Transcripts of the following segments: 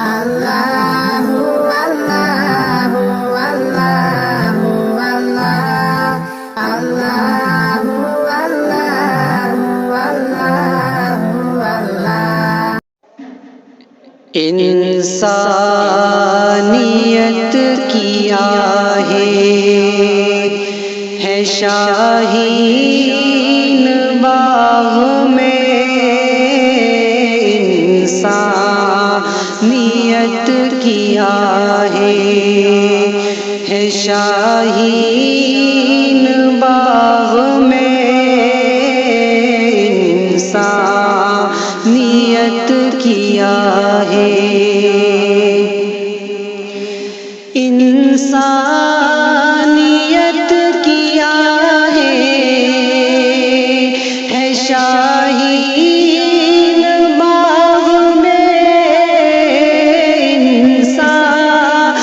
Allahu Allahu Allahu Allah Allahu Allahu Allahu Allah انسانیت کی آہیں ہے شاہین باغ میں، انسانیت کی آہیں ہے شاہین باغ میں، انسانیت کی آہیں انسانیت کی آہیں ہے شاہین باغ میں،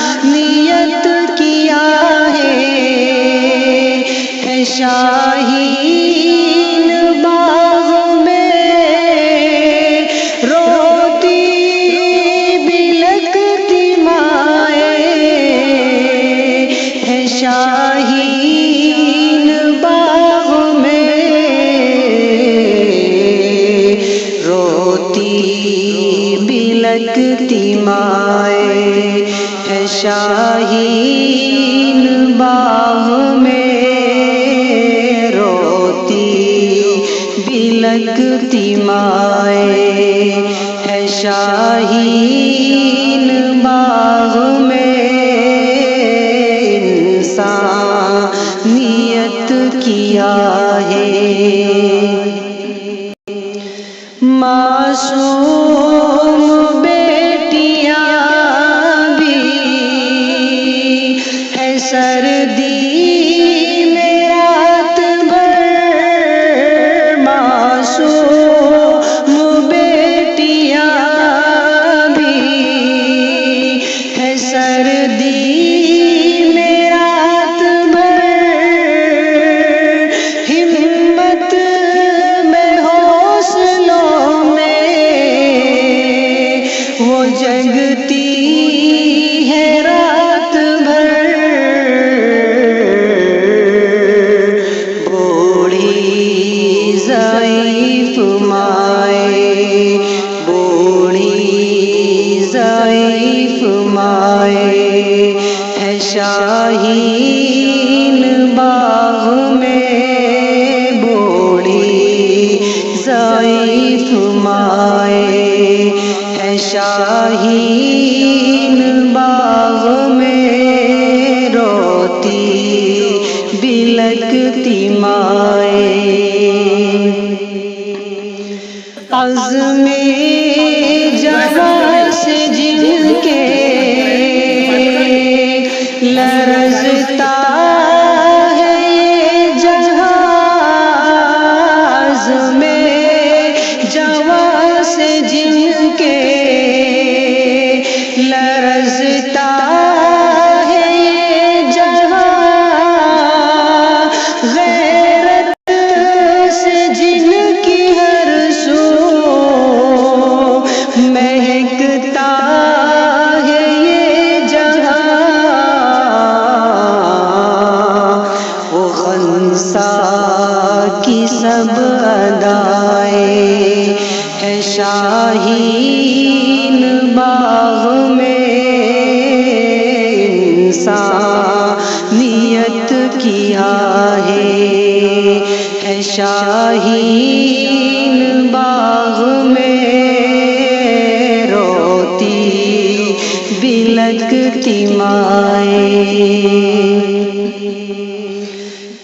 انسانیت کی آہیں ہے شاہین باغ میں، روتی بلکتی مائیں ہے شاہین باغ میں، روتی بلکتی مائیں ہے شاہین باغ میں، روتی بلکتی مائیں ہے شاہین باغ میں، انسانیت کی آہیں معصوم بیٹیاں بھی ہے سردی میں رات بھر، معصوم بیٹیاں بھی ہے سردی میں رات بھر، ہمت میں حوصلوں میں وہ جگتی ہے رات بھر، بوڑھی ضعیف مائیں، بوڑھی ضعیف مائیں ہے شاہین باغ میں، بوڑھی ضعیف مائیں ہے شاہین باغ میں، روتی بلکتی مائیں، عزم جہاں سے جن کے لرزتا ہے یہ جہاز میں، جواں سے جن کے لرزتا ہے یہ جہاں، غیرت سے جن کی ہر سو مہکتا ہے یہ جہاں، وہ خنسا کی سب ادائیں ہے شاہین باغ میں، انسانیت کی آہیں ہے شاہین باغ میں، روتی بلکتی مائیں،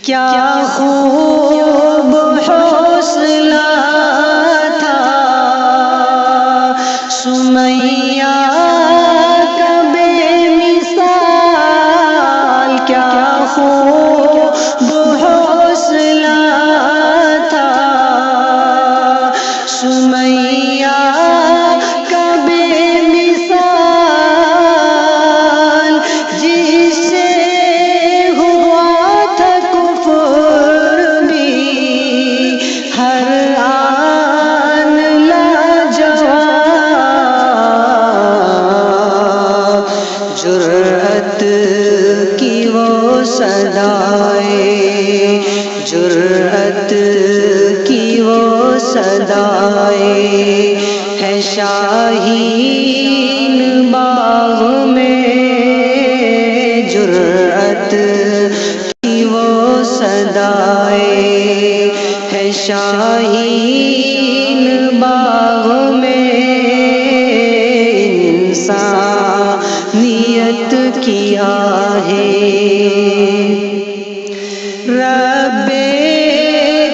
کیا خوب حوصلہ تھا سمیہ کا بے مثال، کیا خوب حوصلہ تھا سمیہ کا بے مثال، جس سے ہوا تھا کفر بھی ہر آن لاجواب، ہے شاہین باغ میں جرأت کی وہ صدائے، ہے شاہین باغ میں انسانیت کی آہیں۔ رب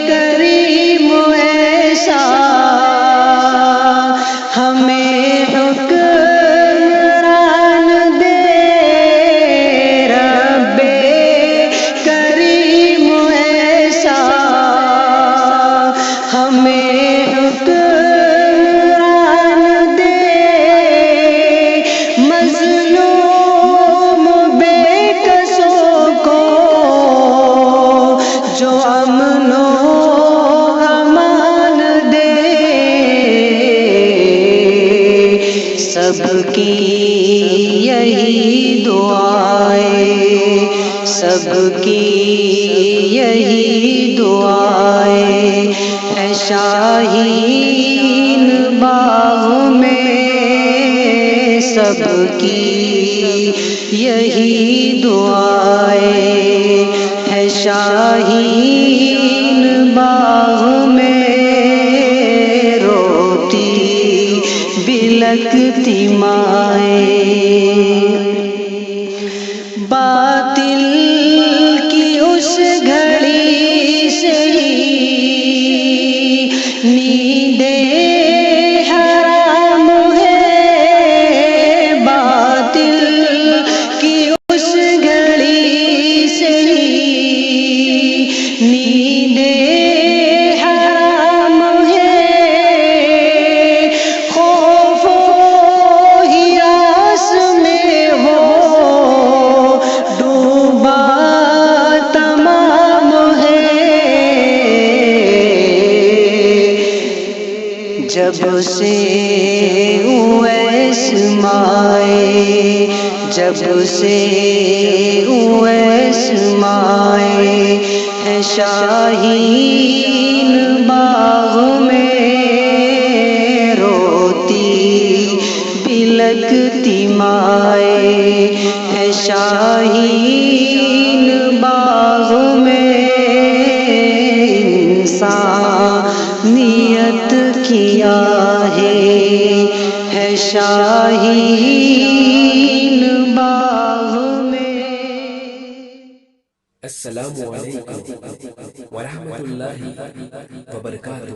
کریم ایسا ہمیں حکمران دے، رب کریم ایسا ہمیں حکمران دے، مظلوم بے کسوں کو جو امن و امان دے، سب کی یہی دعائیں، سب کی یہی دعائیں، ہے شاہین باغ میں سب کی یہی دعائیں، ہے شاہین باغ میں روتی بلکتی مائیں، باطل کی اس گھڑی سے ہی نیندیں حرام ہے، باطل کی اس گھڑی سے ہی نیندیں حرام ہے، خوف و ہراس میں وہ ڈوبا تمام ہے، جب سے اویس مائے، جب سے اویس مائے، ہے شاہین باغ میں روتی بلکتی مائیں، ہے شاہین باغ میں انسانیت کی آہیں، ہے شاہین باغ میں۔ السلام علیکم ورحمۃ اللہ وبرکاتہ۔